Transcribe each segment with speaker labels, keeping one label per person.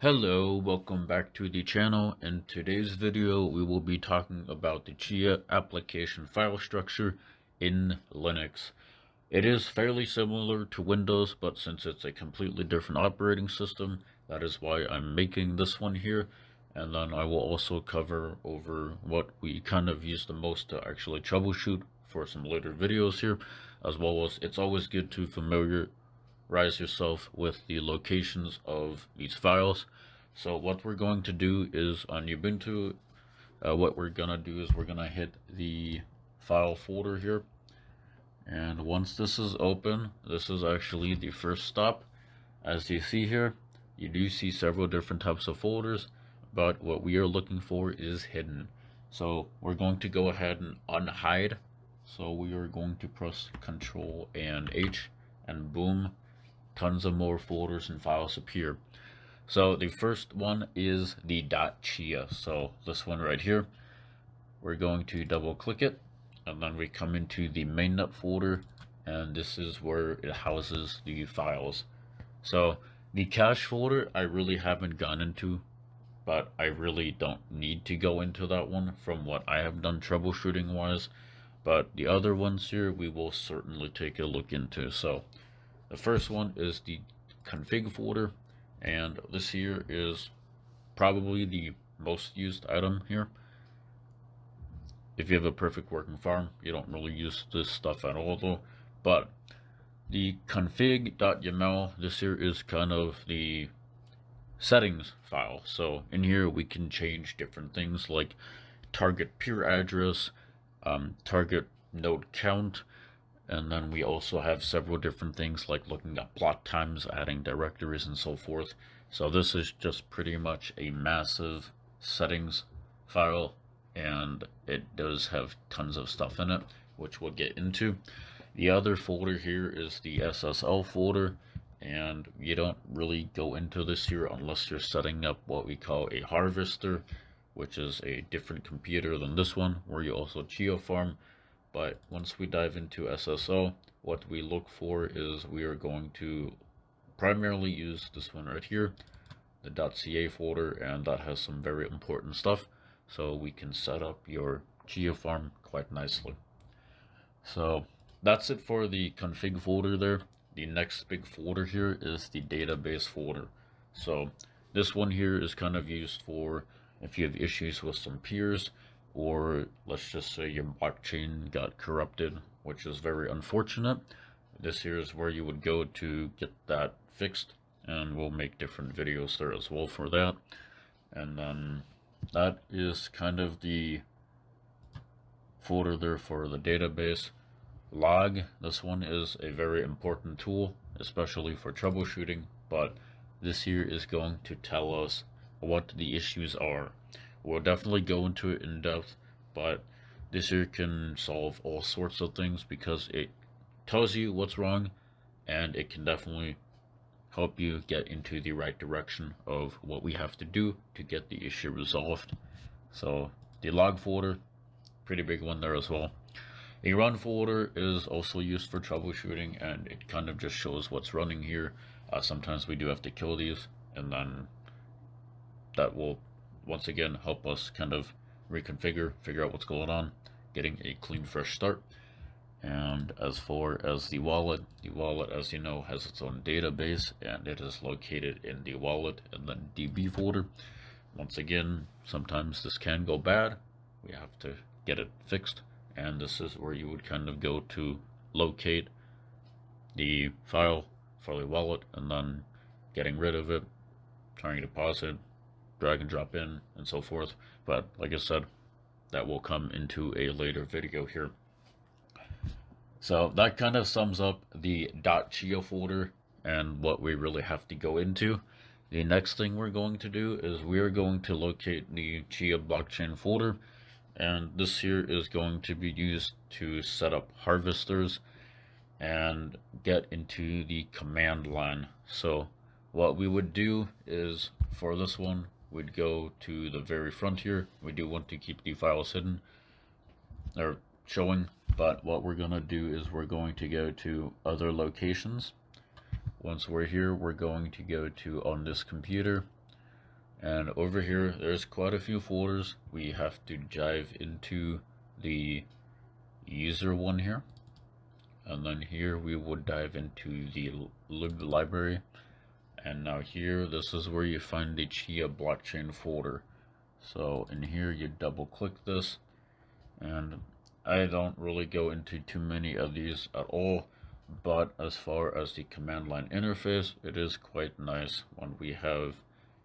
Speaker 1: Hello, welcome back to the channel. In today's video, we will be talking about the Chia application file structure in Linux. It is fairly similar to Windows, but since it's a completely different operating system, that is why I'm making this one here. And then I will also cover over what we kind of use the most to actually troubleshoot for some later videos here, as well as it's always good to familiarize yourself with the locations of these files. So what we're going to do is on Ubuntu, what we're gonna do is we're gonna hit the file folder here, and once this is open, this is actually the first stop. As you see here, you do see several different types of folders, but what we are looking for is hidden. So we're going to go ahead and unhide. So we are going to press Control and H, and boom, tons of more folders and files appear. So the first one is the .chia. So this one right here, we're going to double click it, and then we come into the mainnet folder, and this is where it houses the files. So the cache folder I really haven't gone into, but I really don't need to go into that one from what I have done troubleshooting wise. But the other ones here we will certainly take a look into. So the first one is the config folder, and this here is probably the most used item here. If you have a perfect working farm, you don't really use this stuff at all though. But the config.yml, this here is kind of the settings file. So in here we can change different things like target peer address, target node count, and then we also have several different things like looking at block times, adding directories, and so forth. So this is just pretty much a massive settings file, and it does have tons of stuff in it, which we'll get into. The other folder here is the SSL folder, and you don't really go into this here unless you're setting up what we call a harvester, which is a different computer than this one, where you also Chia farm. But once we dive into SSL, what we look for is we are going to primarily use this one right here, the .ca folder, and that has some very important stuff, so we can set up your Chia farm quite nicely. So that's it for the config folder there. The next big folder here is the database folder. So this one here is kind of used for if you have issues with some peers, or let's just say your blockchain got corrupted, which is very unfortunate. This here is where you would go to get that fixed, and we'll make different videos there as well for that. And then that is kind of the folder there for the database. Log, this one is a very important tool, especially for troubleshooting, but this here is going to tell us what the issues are. We'll definitely go into it in depth, but this here can solve all sorts of things because it tells you what's wrong, and it can definitely help you get into the right direction of what we have to do to get the issue resolved. So the log folder, pretty big one there as well. A run folder is also used for troubleshooting, and it kind of just shows what's running here. Sometimes we do have to kill these, and then that will once again help us kind of reconfigure, figure out what's going on, getting a clean fresh start. And as far as the wallet, as you know has its own database, and it is located in the wallet and then DB folder. Once again, sometimes this can go bad, we have to get it fixed, and this is where you would kind of go to locate the file for the wallet, and then getting rid of it, trying to deposit, drag and drop in, and so forth. But like I said, that will come into a later video here. So that kind of sums up the .chia folder and what we really have to go into. The next thing we're going to do is we're going to locate the Chia Blockchain folder, and this here is going to be used to set up harvesters and get into the command line. So what we would do is for this one, we'd go to the very front here. We do want to keep the files hidden or showing, but what we're going to do is we're going to go to other locations. Once we're here, we're going to go to on this computer, And over here, there's quite a few folders. We have to dive into the user one here. And then here we would dive into the lib library. And now here, this is where you find the Chia Blockchain folder. So in here, you double click this. And I don't really go into too many of these at all. But as far as the command line interface, it is quite nice when we have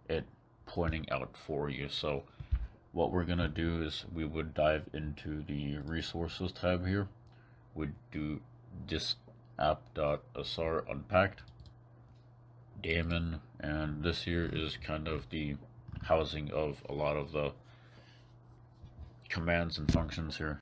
Speaker 1: it pointing out for you. So what we're gonna do is we would dive into the resources tab here. We'd do this app.asr unpacked daemon, and this here is kind of the housing of a lot of the commands and functions here.